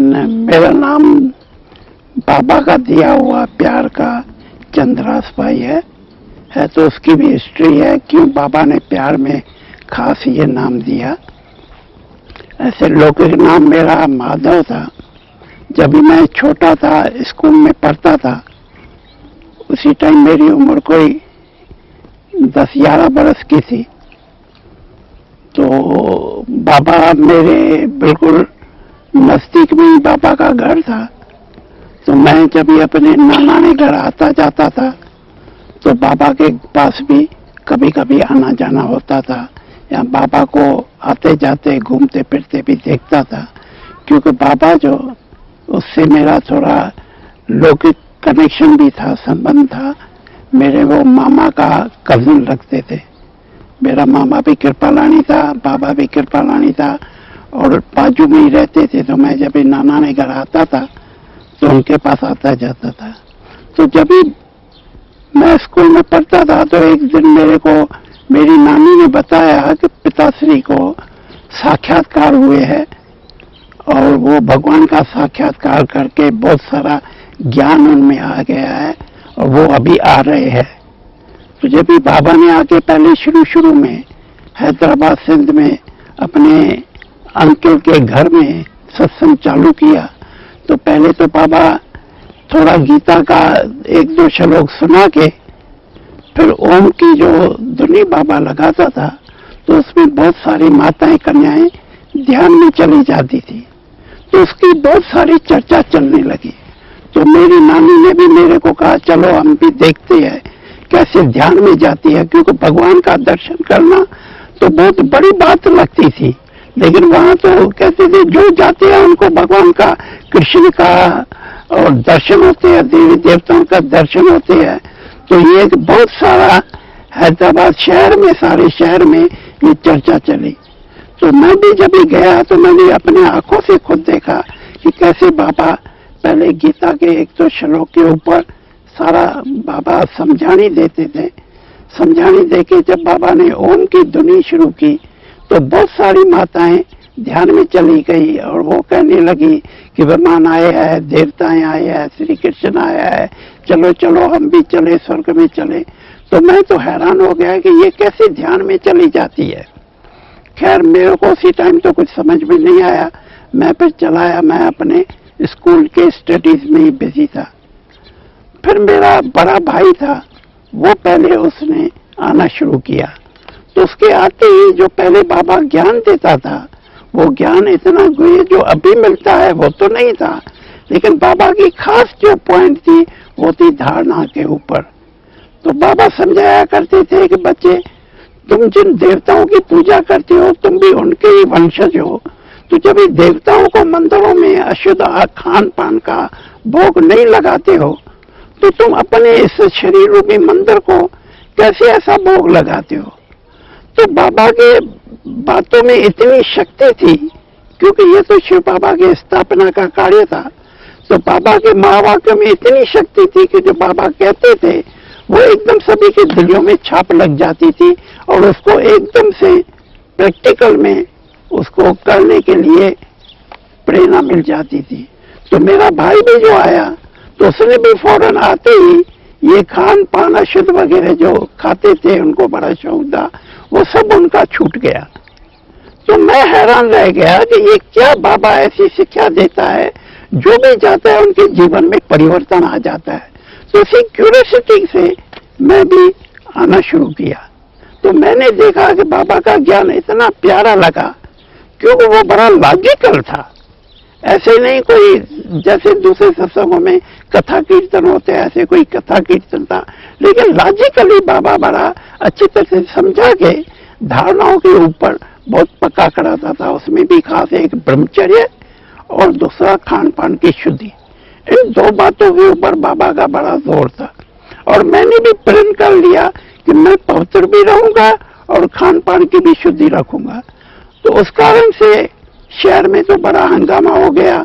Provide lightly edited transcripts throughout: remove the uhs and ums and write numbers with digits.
मेरा नाम बाबा का दिया हुआ प्यार का चंद्रास भाई है तो उसकी भी हिस्ट्री है, क्यों बाबा ने प्यार में खास ये नाम दिया। ऐसे लौकिक नाम मेरा माधव था। जब मैं छोटा था, स्कूल में पढ़ता था, उसी टाइम मेरी उम्र कोई 10-11 बरस की थी। तो बाबा मेरे बिल्कुल नजदीक में ही बाबा का घर था। तो मैं जब भी अपने नाना ने घर आता जाता था तो बाबा के पास भी कभी कभी आना जाना होता था, या बाबा को आते जाते घूमते फिरते भी देखता था, क्योंकि बाबा जो उससे मेरा थोड़ा लौकिक कनेक्शन भी था, संबंध था। मेरे वो मामा का कजिन लगते थे। मेरा मामा भी कृपालानी था, बाबा भी कृपालानी था, और बाजू में ही रहते थे। तो मैं जब भी नाना ने घर आता था तो उनके पास आता जाता था। तो जब भी मैं स्कूल में पढ़ता था तो एक दिन मेरे को मेरी नानी ने बताया कि पिताश्री को साक्षात्कार हुए हैं, और वो भगवान का साक्षात्कार करके बहुत सारा ज्ञान उनमें आ गया है और वो अभी आ रहे हैं। तो जब भी बाबा ने आके पहले शुरू में हैदराबाद सिंध में अपने अंकल के घर में सत्संग चालू किया, तो पहले तो बाबा थोड़ा गीता का 1-2 श्लोक सुना के फिर ओम की जो धुनी बाबा लगाता था, तो उसमें बहुत सारी माताएं कन्याएं ध्यान में चली जाती थी। तो उसकी बहुत सारी चर्चा चलने लगी। तो मेरी नानी ने भी मेरे को कहा चलो हम भी देखते हैं कैसे ध्यान में जाती है, क्योंकि भगवान का दर्शन करना तो बहुत बड़ी बात लगती थी। लेकिन वहां तो कहते थे जो जाते हैं उनको भगवान का, कृष्ण का और दर्शन होते हैं, देवी देवताओं का दर्शन होते हैं। तो ये बहुत सारा हैदराबाद शहर में, सारे शहर में ये चर्चा चली। तो मैं भी जब भी गया तो मैंने अपने आंखों से खुद देखा कि कैसे बाबा पहले गीता के 1-2 श्लोक के ऊपर सारा बाबा समझानी देते थे। समझानी देके जब बाबा ने ओम की धुनी शुरू की तो बहुत सारी माताएं ध्यान में चली गई, और वो कहने लगी कि विमान आए हैं, देवताएं आए हैं, श्री कृष्ण आया है, चलो चलो हम भी चले, स्वर्ग में चले। तो मैं तो हैरान हो गया कि ये कैसे ध्यान में चली जाती है। खैर मेरे को उसी टाइम तो कुछ समझ में नहीं आया। मैं फिर चलाया, मैं अपने स्कूल के स्टडीज में ही बिजी था। फिर मेरा बड़ा भाई था, वो पहले उसने आना शुरू किया। तो उसके आते ही जो पहले बाबा ज्ञान देता था, वो ज्ञान इतना जो अभी मिलता है वो तो नहीं था, लेकिन बाबा की खास जो पॉइंट थी वो थी धारणा के ऊपर। तो बाबा समझाया करते थे कि बच्चे, तुम जिन देवताओं की पूजा करते हो तुम भी उनके ही वंशज हो। तो जब ये देवताओं को मंदिरों में अशुद्ध खान पान का भोग नहीं लगाते हो, तो तुम अपने इस शरीर रूपी मंदिर को कैसे ऐसा भोग लगाते हो। तो बाबा के बातों में इतनी शक्ति थी, क्योंकि ये तो शिव बाबा की स्थापना का कार्य था। तो बाबा के महावाक्य में इतनी शक्ति थी कि जो बाबा कहते थे वो एकदम सभी के दिलों में छाप लग जाती थी, और उसको एकदम से प्रैक्टिकल में उसको करने के लिए प्रेरणा मिल जाती थी। तो मेरा भाई भी जो आया तो उसने भी फौरन आते ही ये खान पान अशुद्ध वगैरह जो खाते थे, उनको बड़ा शौक था, वो सब उनका छूट गया। तो मैं हैरान रह गया कि ये क्या बाबा ऐसी शिक्षा देता है, जो भी जाता है उनके जीवन में परिवर्तन आ जाता है। तो इसी क्यूरियोसिटी से मैं भी आना शुरू किया। तो मैंने देखा कि बाबा का ज्ञान इतना प्यारा लगा, क्योंकि वो बड़ा लॉजिकल था। ऐसे नहीं कोई जैसे दूसरे सत्संगों में कथा कीर्तन होते हैं, ऐसे कोई कथा कीर्तन था, लेकिन लॉजिकली बाबा बड़ा अच्छी तरह से समझा के धारणाओं के ऊपर बहुत पक्का कराता था। उसमें भी खास एक ब्रह्मचर्य और दूसरा खान पान की शुद्धि, इन 2 बातों के ऊपर बाबा का बड़ा जोर था। और मैंने भी प्रण कर लिया कि मैं पवित्र भी रहूंगा और खान पान की भी शुद्धि रखूंगा। तो उस कारण से शहर में तो बड़ा हंगामा हो गया,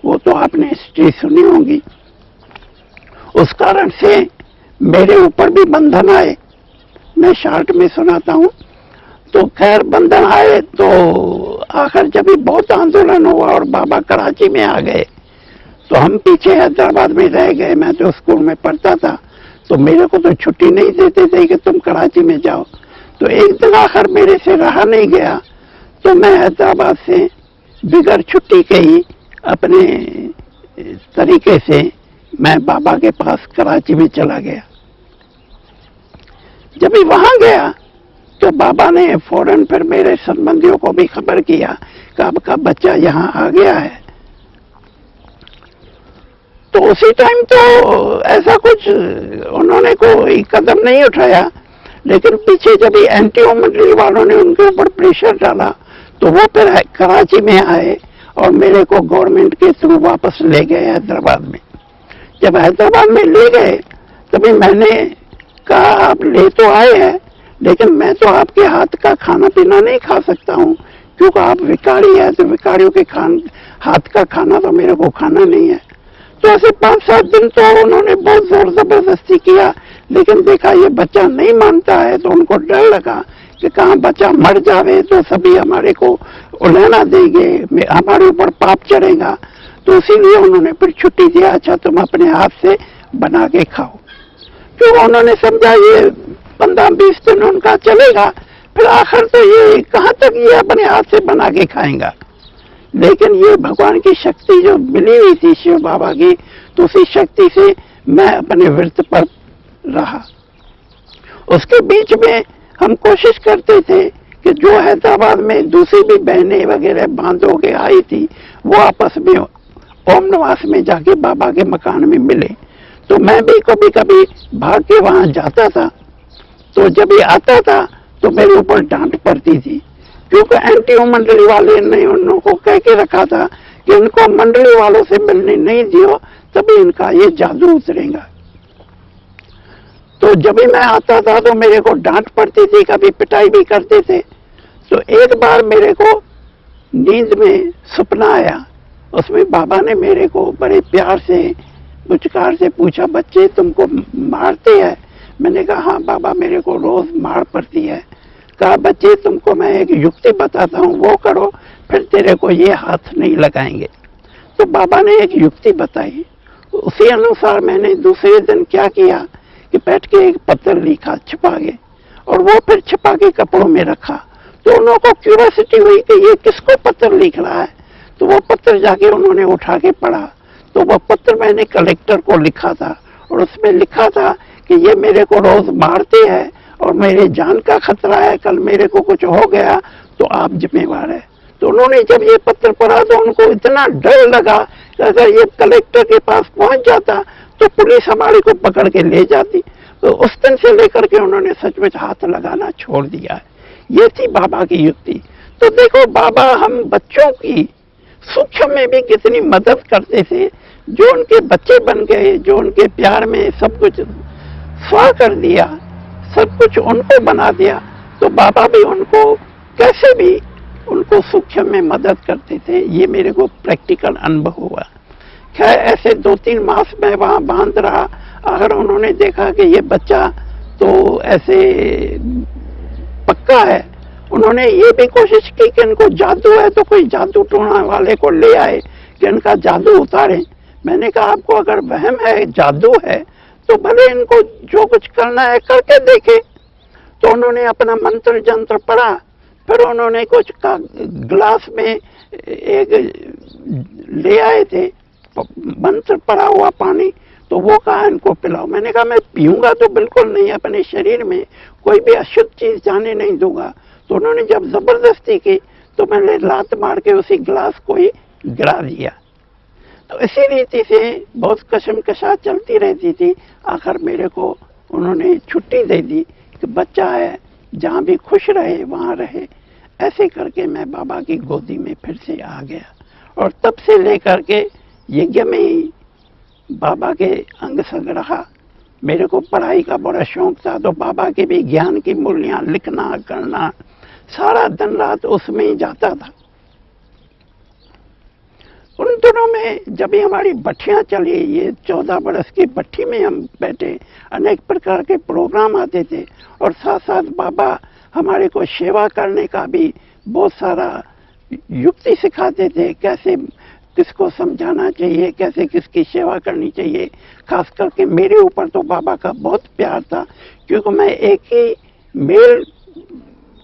वो तो आपने हिस्ट्री सुनी होगी। उस कारण से मेरे ऊपर भी बंधन आए। मैं शॉर्ट में सुनाता हूं। तो खैर बंधन आए, तो आखिर जब भी बहुत आंदोलन हुआ और बाबा कराची में आ गए, तो हम पीछे हैदराबाद में रह गए। मैं तो स्कूल में पढ़ता था, तो मेरे को तो छुट्टी नहीं देते थे कि तुम कराची में जाओ। तो एक दिन आखिर मेरे से रहा नहीं गया, तो मैं हैदराबाद से बिगैर छुट्टी के ही अपने तरीके से मैं बाबा के पास कराची में चला गया। जब भी वहां गया तो बाबा ने फौरन फिर मेरे संबंधियों को भी खबर किया कि आपका बच्चा यहाँ आ गया है। तो उसी टाइम तो ऐसा कुछ उन्होंने कोई कदम नहीं उठाया, लेकिन पीछे जब एंटी मंडली वालों ने उनके ऊपर प्रेशर डाला तो वो फिर कराची में आए और मेरे को गवर्नमेंट के थ्रू वापस ले गए हैदराबाद में। जब हैदराबाद में ले गए तभी मैंने कहा आप ले तो आए हैं, लेकिन मैं तो आपके हाथ का खाना पीना नहीं खा सकता हूँ, क्योंकि आप विकारी है, तो विकारियों के हाथ का खाना तो मेरे को खाना नहीं है। तो ऐसे 5-7 दिन तो उन्होंने बहुत जोर जबरदस्ती किया, लेकिन देखा ये बच्चा नहीं मानता है, तो उनको डर लगा कि कहाँ बच्चा मर जावे तो सभी हमारे को उलहना देंगे, हमारे ऊपर पाप चढ़ेगा। तो इसीलिए उन्होंने फिर छुट्टी दिया, अच्छा तुम अपने हाथ से बना के खाओ। क्यों उन्होंने समझा ये 15-20 दिन उनका चलेगा, फिर आखिर तो ये कहाँ तक ये अपने हाथ से बना के खाएंगा। लेकिन ये भगवान की शक्ति जो मिली हुई थी शिव बाबा की, तो उसी शक्ति से मैं अपने व्रत पर रहा। उसके बीच में हम कोशिश करते थे कि जो हैदराबाद में दूसरी भी बहनें वगैरह बांध हो के आई थी, वो आपस में ओम निवास में जाके बाबा के मकान में मिले। तो मैं भी कभी कभी भाग के वहां जाता था, तो जब ये आता था तो मेरे ऊपर डांट पड़ती थी, क्योंकि एंटी मंडली वाले ने उन को कह के रखा था कि इनको मंडली वालों से मिलने नहीं दियो, तभी इनका ये जादू उतरेगा। तो जब भी मैं आता था तो मेरे को डांट पड़ती थी, कभी पिटाई भी करते थे। तो एक बार मेरे को नींद में सपना आया, उसमें बाबा ने मेरे को बड़े प्यार से पुचकार से पूछा, बच्चे तुमको मारते हैं? मैंने कहा हाँ बाबा, मेरे को रोज मार पड़ती है। कहा बच्चे तुमको मैं एक युक्ति बताता हूँ, वो करो, फिर तेरे को ये हाथ नहीं लगाएंगे। तो बाबा ने एक युक्ति बताई, उसी अनुसार मैंने दूसरे दिन क्या किया कि बैठ के एक पत्र लिखा छिपा के, और वो फिर छिपा के कपड़ों में रखा। तो उन लोगों को क्यूरियोसिटी हुई कि ये किसको पत्र लिख रहा है, तो वो पत्र जाके उन्होंने उठा के पढ़ा। तो वो पत्र मैंने कलेक्टर को लिखा था, और उसमें लिखा था कि ये मेरे को रोज मारते हैं और मेरे जान का खतरा है, कल मेरे को कुछ हो गया तो आप जिम्मेवार है। तो उन्होंने जब ये पत्र पढ़ा तो उनको इतना डर लगा कि अगर ये कलेक्टर के पास पहुंच जाता तो पुलिस हमारे को पकड़ के ले जाती। तो उस दिन से लेकर के उन्होंने सचमुच हाथ लगाना छोड़ दिया है। ये थी बाबा की युक्ति। तो देखो बाबा हम बच्चों की सूक्ष्म में भी कितनी मदद करते थे, जो उनके बच्चे बन गए, जो उनके प्यार में सब कुछ स्वा कर दिया, सब कुछ उनको बना दिया। तो बाबा भी उनको कैसे भी उनको सूक्ष्म में मदद करते थे, ये मेरे को प्रैक्टिकल अनुभव हुआ। खैर ऐसे 2-3 मास में वहां बांध रहा। अगर उन्होंने देखा कि ये बच्चा तो ऐसे पक्का है, उन्होंने ये भी कोशिश की कि इनको जादू है तो कोई जादू टोना वाले को ले आए कि इनका जादू उतारे। मैंने कहा आपको अगर वहम है, जादू है, तो भले इनको जो कुछ करना है करके देखे। तो उन्होंने अपना मंत्र जंत्र पढ़ा, फिर उन्होंने कुछ का ग्लास में एक ले आए थे मंत्र पढ़ा हुआ पानी, तो वो कहा इनको पिलाओ। मैंने कहा मैं पीऊंगा तो बिल्कुल नहीं, अपने शरीर में कोई भी अशुद्ध चीज जाने नहीं दूंगा। तो उन्होंने जब जबरदस्ती की तो मैंने लात मार के उसी ग्लास को ही गिरा दिया। तो इसी रीति से बहुत कशमकशा चलती रहती थी। आखिर मेरे को उन्होंने छुट्टी दे दी कि बच्चा है, जहाँ भी खुश रहे वहाँ रहे। ऐसे करके मैं बाबा की गोदी में फिर से आ गया, और तब से लेकर के यज्ञ में ही बाबा के अंग संग रहा। मेरे को पढ़ाई का बड़ा शौक था, तो बाबा के भी ज्ञान की मूल्यां लिखना करना, सारा दिन रात उसमें ही जाता था। उन दिनों में जब भी हमारी भट्टियां चली, ये 14 बरस की भट्टी में हम बैठे, अनेक प्रकार के प्रोग्राम आते थे, और साथ साथ बाबा हमारे को सेवा करने का भी बहुत सारा युक्ति सिखाते थे, कैसे किसको समझाना चाहिए, कैसे किसकी सेवा करनी चाहिए। खास करके मेरे ऊपर तो बाबा का बहुत प्यार था, क्योंकि मैं एक ही मेल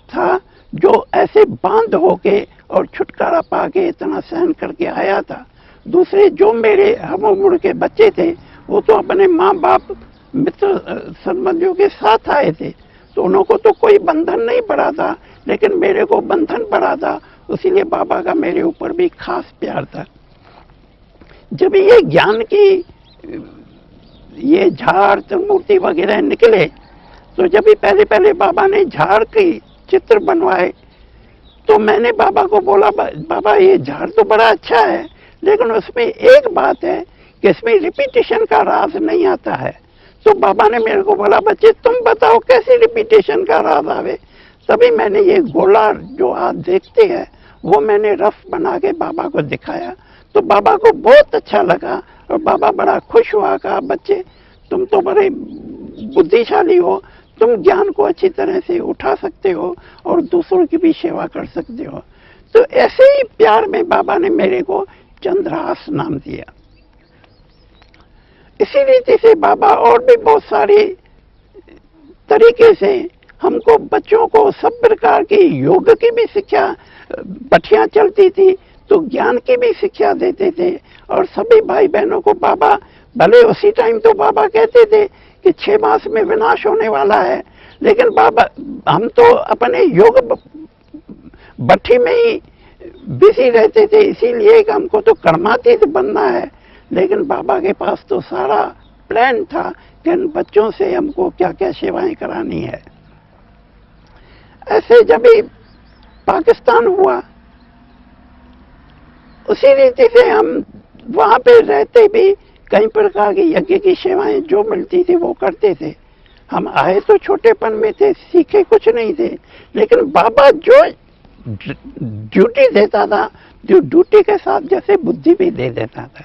था जो ऐसे बांध होके और छुटकारा पाके इतना सहन करके आया था। दूसरे जो मेरे हम उम्र के बच्चे थे वो तो अपने माँ बाप मित्र संबंधियों के साथ आए थे, तो उनको तो कोई बंधन नहीं पड़ा था, लेकिन मेरे को बंधन पड़ा था। इसीलिए बाबा का मेरे ऊपर भी खास प्यार था। जब ये ज्ञान की ये झाड़ मूर्ति वगैरह निकले, तो जब भी पहले पहले बाबा ने झाड़ की चित्र बनवाए, तो मैंने बाबा को बोला, बाबा ये झाड़ तो बड़ा अच्छा है, लेकिन उसमें एक बात है कि इसमें रिपीटेशन का राज नहीं आता है। तो बाबा ने मेरे को बोला, बच्चे तुम बताओ कैसे रिपीटेशन का राज आवे। तभी मैंने ये गोला जो आप देखते हैं वो मैंने रफ बना के बाबा को दिखाया, तो बाबा को बहुत अच्छा लगा और बाबा बड़ा खुश हुआ। कहा, बच्चे तुम तो बड़े बुद्धिशाली हो, तुम ज्ञान को अच्छी तरह से उठा सकते हो और दूसरों की भी सेवा कर सकते हो। तो ऐसे ही प्यार में बाबा ने मेरे को चंद्रहास नाम दिया। इसी रीति से बाबा और भी बहुत सारे तरीके से हमको बच्चों को सब प्रकार की योग की भी शिक्षा, पठियां चलती थी तो ज्ञान की भी शिक्षा देते थे। और सभी भाई बहनों को बाबा, भले उसी टाइम तो बाबा कहते थे कि 6 मास में विनाश होने वाला है, लेकिन बाबा हम तो अपने योग भट्ठी में ही बिजी रहते थे, इसीलिए कि हमको तो कर्मातीत बनना है। लेकिन बाबा के पास तो सारा प्लान था कि इन बच्चों से हमको क्या क्या सेवाएं करानी है। ऐसे जब भी पाकिस्तान हुआ, उसी रीति से हम वहां पे रहते भी कई प्रकार की यज्ञ की सेवाएं जो मिलती थी वो करते थे। हम आए तो छोटेपन में थे, सीखे कुछ नहीं थे, लेकिन बाबा जो ड्यूटी देता था, जो ड्यूटी के साथ जैसे बुद्धि भी दे देता था।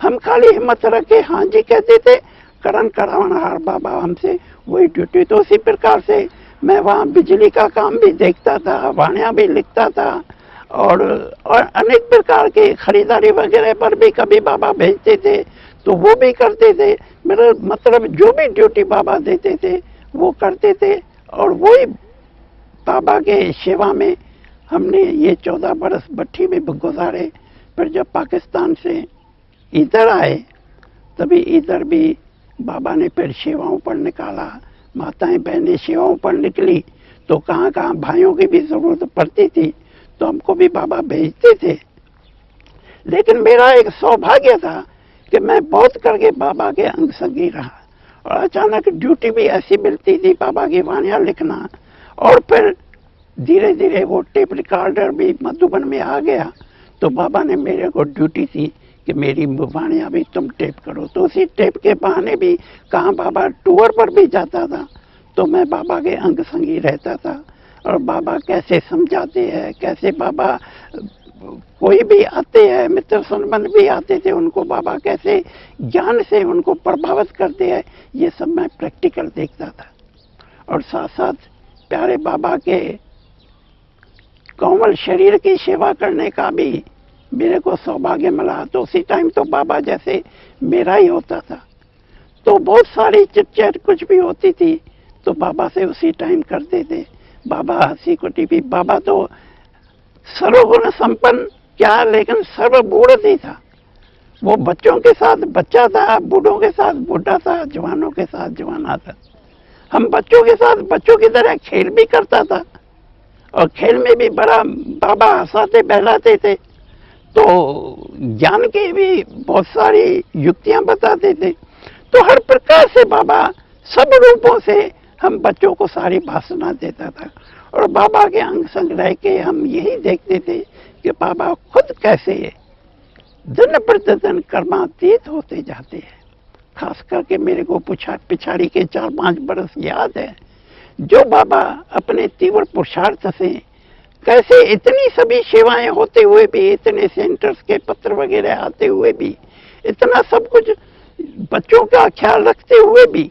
हम खाली हिम्मत रख के हाँ जी कहते थे, करण करावनहार बाबा हमसे वही ड्यूटी। तो उसी प्रकार से मैं वहाँ बिजली का काम भी देखता था, वाणियाँ भी लिखता था और अनेक प्रकार के खरीदारी वगैरह पर भी कभी बाबा भेजते थे तो वो भी करते थे। मेरा मतलब जो भी ड्यूटी बाबा देते थे वो करते थे और वही बाबा के सेवा में हमने ये 14 बरस भट्ठी में गुजारे। फिर जब पाकिस्तान से इधर आए तभी इधर भी बाबा ने फिर सेवाओं पर निकाला, माताएं बहनें सेवाओं पर निकली, तो कहाँ कहाँ भाइयों की भी जरूरत पड़ती थी तो हमको भी बाबा भेजते थे। लेकिन मेरा एक सौभाग्य था कि मैं बहुत करके बाबा के अंग संगी रहा और अचानक ड्यूटी भी ऐसी मिलती थी बाबा की वाणियाँ लिखना। और फिर धीरे धीरे वो टेप रिकॉर्डर भी मधुबन में आ गया, तो बाबा ने मेरे को ड्यूटी थी कि मेरी वाणियाँ भी तुम टेप करो। तो उसी टेप के बहाने भी कहाँ बाबा टूर पर भी जाता था तो मैं बाबा के अंग संगी रहता था और बाबा कैसे समझाते हैं, कैसे बाबा कोई भी आते हैं, मित्र संबंध भी आते थे, उनको बाबा कैसे ज्ञान से उनको प्रभावित करते हैं, ये सब मैं प्रैक्टिकल देखता था। और साथ साथ प्यारे बाबा के कोमल शरीर की सेवा करने का भी मेरे को सौभाग्य मिला। तो उसी टाइम तो बाबा जैसे मेरा ही होता था, तो बहुत सारी चिट कुछ भी होती थी तो बाबा से उसी टाइम करते थे। बाबा हंसी कुटी भी, बाबा तो सर्वगुण संपन्न क्या, लेकिन सर्वगुण ही था। वो बच्चों के साथ बच्चा था, बूढ़ों के साथ बूढ़ा था, जवानों के साथ जवाना था। हम बच्चों के साथ बच्चों की तरह खेल भी करता था और खेल में भी बड़ा बाबा हंसाते बहलाते थे। तो ज्ञान की भी बहुत सारी युक्तियां बताते थे। तो हर प्रकार से बाबा सब रूपों से हम बच्चों को सारी भाषणा देता था और बाबा के अंग संग रह के हम यही देखते थे कि बाबा खुद कैसे दिन प्रतिदिन कर्मातीत होते जाते हैं। खास करके मेरे को पिछाड़ी के 4-5 बरस याद है, जो बाबा अपने तीव्र पुरुषार्थ से कैसे इतनी सभी सेवाएं होते हुए भी, इतने सेंटर्स के पत्र वगैरह आते हुए भी, इतना सब कुछ बच्चों का ख्याल रखते हुए भी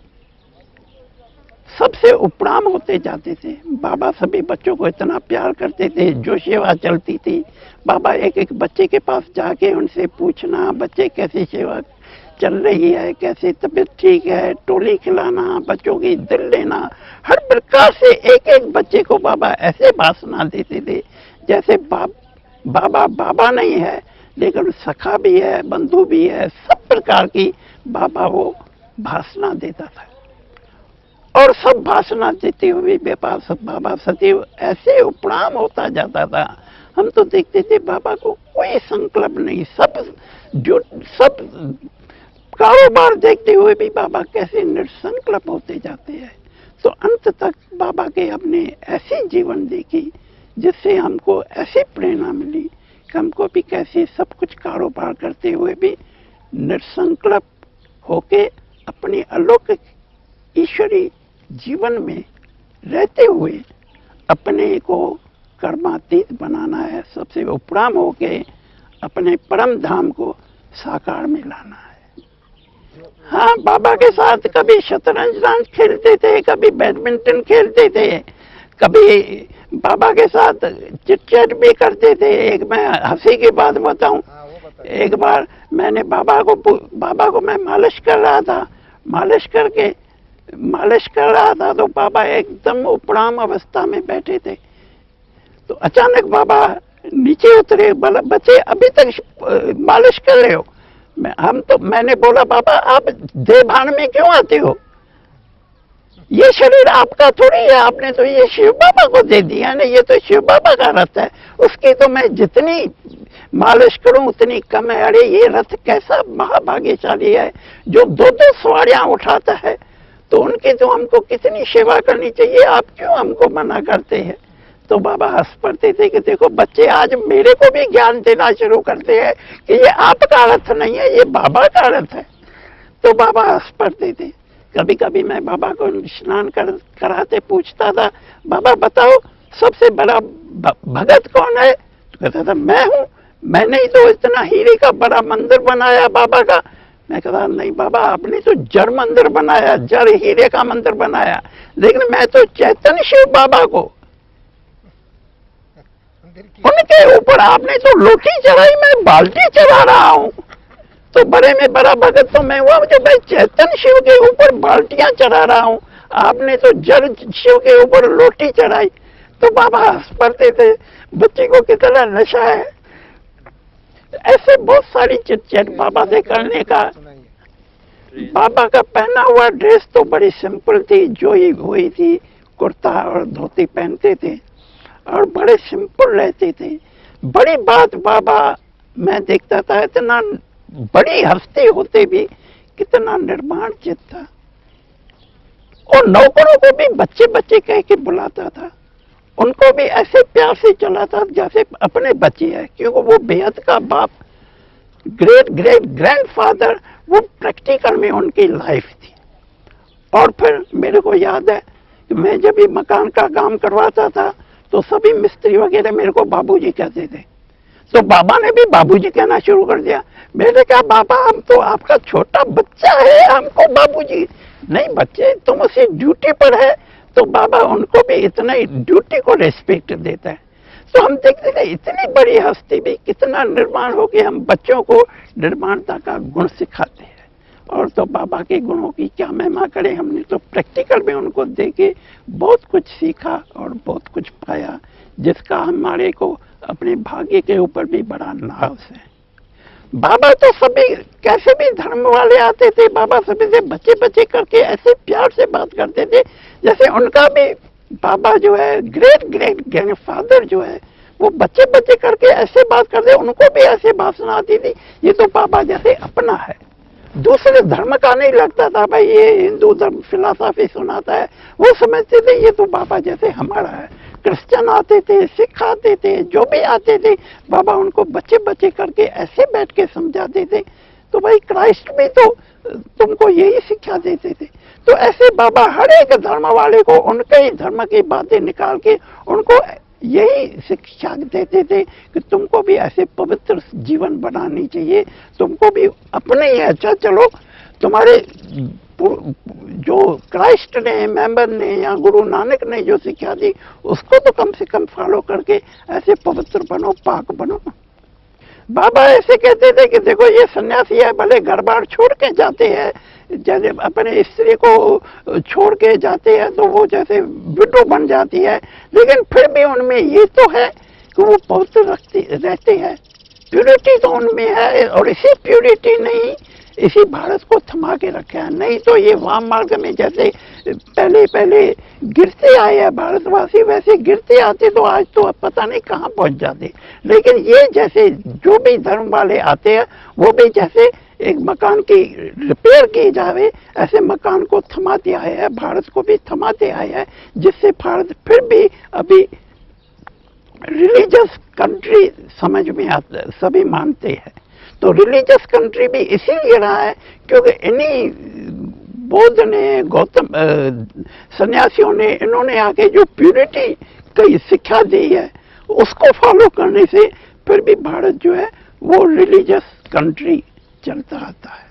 सबसे उपराम होते जाते थे। बाबा सभी बच्चों को इतना प्यार करते थे, जो सेवा चलती थी बाबा एक एक बच्चे के पास जाके उनसे पूछना, बच्चे कैसी सेवा चल रही है, कैसे तबीयत ठीक है, टोली खिलाना, बच्चों की दिल लेना, हर प्रकार से एक एक बच्चे को बाबा ऐसे भाषणा देते थे जैसे बाबा बाबा नहीं है लेकिन सखा भी है, बंधु भी है, सब प्रकार की बाबा वो भाषणा देता था। और सब भाषणा देते हुए बाबा सदैव ऐसे उपराम होता जाता था। हम तो देखते थे बाबा को कोई संकल्प नहीं, सब कारोबार देखते हुए भी बाबा कैसे निसंकल्प होते जाते हैं। तो अंत तक बाबा के अपने ऐसी जीवन देखी जिससे हमको ऐसी प्रेरणा मिली कि हमको भी कैसे सब कुछ कारोबार करते हुए भी निसंकल्प होके अपनी अलौकिक ईश्वरी जीवन में रहते हुए अपने को कर्मातीत बनाना है, सबसे उपराम होके अपने परम धाम को साकार में लाना है। हाँ, बाबा के साथ कभी शतरंज खेलते थे, कभी बैडमिंटन खेलते थे, कभी बाबा के साथ चिट चैट भी करते थे। एक मैं हंसी की बात बताऊं, एक बार मैंने बाबा को मैं मालिश कर रहा था तो बाबा एकदम उपराम अवस्था में बैठे थे। तो अचानक बाबा नीचे उतरे, बच्चे अभी तक मालिश कर रहे हो? मैंने बोला बाबा आप देह भान में क्यों आते हो? ये शरीर आपका थोड़ी है, आपने तो ये शिव बाबा को दे दिया ना, ये तो शिव बाबा का रथ है, उसकी तो मैं जितनी मालिश करूं उतनी कम है। अरे ये रथ कैसा महाभाग्यशाली है जो दो दो सवारियां उठाता है, तो उनकी तो हमको कितनी सेवा करनी चाहिए, आप क्यों हमको मना करते हैं? तो बाबा हंस पड़ते थे कि देखो बच्चे आज मेरे को भी ज्ञान देना शुरू करते हैं कि ये आपका रथ नहीं है, ये बाबा का रथ है। तो बाबा हंस पड़ते थे। कभी कभी मैं बाबा को स्नान कराते पूछता था, बाबा बताओ सबसे बड़ा भगत कौन है? तो कहता था मैं हूं, मैंने ही तो इतना हीरे का बड़ा मंदिर बनाया बाबा का। मैं कहता नहीं बाबा आपने तो जड़ मंदिर बनाया, जड़ हीरे का मंदिर बनाया, लेकिन मैं तो चैतन्य शिव बाबा को, उनके ऊपर आपने तो लोटी चढ़ाई, मैं बाल्टी चढ़ा रहा हूं। तो बड़े में बड़ा भगत तो मैं हुआ जो भाई चैतन्य शिव के ऊपर बाल्टियां चढ़ा रहा हूं, आपने तो जड़ शिव के ऊपर लोटी चढ़ाई। तो बाबा हंस पड़ते थे, बच्चे को कितना नशा है। ऐसे बहुत सारी चिट बाबा से करने का। बाबा का पहना हुआ ड्रेस तो बड़ी सिंपल थी, जो ही हुई थी कुर्ता और धोती पहनते थे और बड़े सिंपल रहते थे। बड़ी बात बाबा मैं देखता था, इतना बड़ी हस्ती होते भी कितना निर्माण चित्त था। और नौकरों को भी बच्चे बच्चे कह के बुलाता था, उनको भी ऐसे प्यार से चलाता जैसे अपने बच्चे हैं, क्योंकि वो बेहद का बाप, ग्रेट ग्रेट ग्रैंडफादर, वो प्रैक्टिकल में उनकी लाइफ थी। और फिर मेरे को याद है कि मैं जब ये मकान का काम करवाता था तो सभी मिस्त्री वगैरह मेरे को बाबूजी कहते थे। तो बाबा ने भी बाबूजी कहना शुरू कर दिया। मैंने कहा बाबा हम तो आपका छोटा बच्चा है, हमको बाबूजी नहीं, बच्चे तुम उसी ड्यूटी पर है। तो बाबा उनको भी इतना ही ड्यूटी को रेस्पेक्ट देता है। तो हम देखते थे इतनी बड़ी हस्ती भी कितना निर्माण हो के हम बच्चों को निर्माणता का गुण सिखाते हैं। और तो बाबा के गुणों की क्या महिमा करें, हमने तो प्रैक्टिकल में उनको देखे बहुत कुछ सीखा और बहुत कुछ पाया, जिसका हमारे को अपने भाग्य के ऊपर भी बड़ा नाज है। बाबा तो सभी कैसे भी धर्म वाले आते थे, बाबा सभी से बच्चे बच्चे करके ऐसे प्यार से बात करते थे जैसे उनका भी बाबा जो है ग्रेट ग्रेट ग्रैंडफादर जो है वो बच्चे बच्चे करके ऐसे बात करते, उनको भी ऐसे भाषण आती थी, ये तो बाबा जैसे अपना है, दूसरे धर्म का नहीं लगता था। भाई ये हिंदू धर्म फिलॉसफी सुनाता है, वो समझते थे ये तो बाबा जैसे हमारा है। क्रिश्चियन आते थे, सिख आते थे, जो भी आते थे, बाबा उनको बच्चे बच्चे करके ऐसे बैठ के समझाते थे। तो भाई क्राइस्ट भी तो तुमको यही शिक्षा देते थे। तो ऐसे बाबा हर एक धर्म वाले को उनके ही धर्म की बातें निकाल के उनको यही शिक्षा देते थे कि तुमको भी ऐसे पवित्र जीवन बनानी चाहिए, तुमको भी अपने ही अच्छा, चलो तुम्हारे जो क्राइस्ट ने, मेंबर ने या गुरु नानक ने जो शिक्षा दी उसको तो कम से कम फॉलो करके ऐसे पवित्र बनो, पाक बनो। बाबा ऐसे कहते थे कि देखो ये सन्यासी है, भले घर बार छोड़ के जाते हैं, जैसे अपने स्त्री को छोड़ के जाते हैं तो वो जैसे विडो बन जाती है, लेकिन फिर भी उनमें ये तो है कि वो पवित्र रहते हैं, प्यूरिटी तो उनमें है। और इसी प्यूरिटी ने इसी भारत को थमा के रखा है। नहीं तो ये वाम मार्ग में जैसे पहले पहले गिरते आए हैं भारतवासी, वैसे गिरते आते तो आज तो पता नहीं कहाँ पहुंच जाते। लेकिन ये जैसे जो भी धर्म वाले आते हैं वो भी जैसे एक मकान की रिपेयर की जावे ऐसे मकान को थमाते आए हैं, भारत को भी थमाते आए हैं, जिससे भारत फिर भी अभी रिलीजियस कंट्री समझ में आता है, सभी मानते हैं। तो रिलीजियस कंट्री भी इसीलिए रहा है क्योंकि इन्हीं बौद्ध ने, गौतम सन्यासियों ने, इन्होंने आके जो प्यूरिटी की शिक्षा दी है उसको फॉलो करने से फिर भी भारत जो है वो रिलीजियस कंट्री चलता आता है।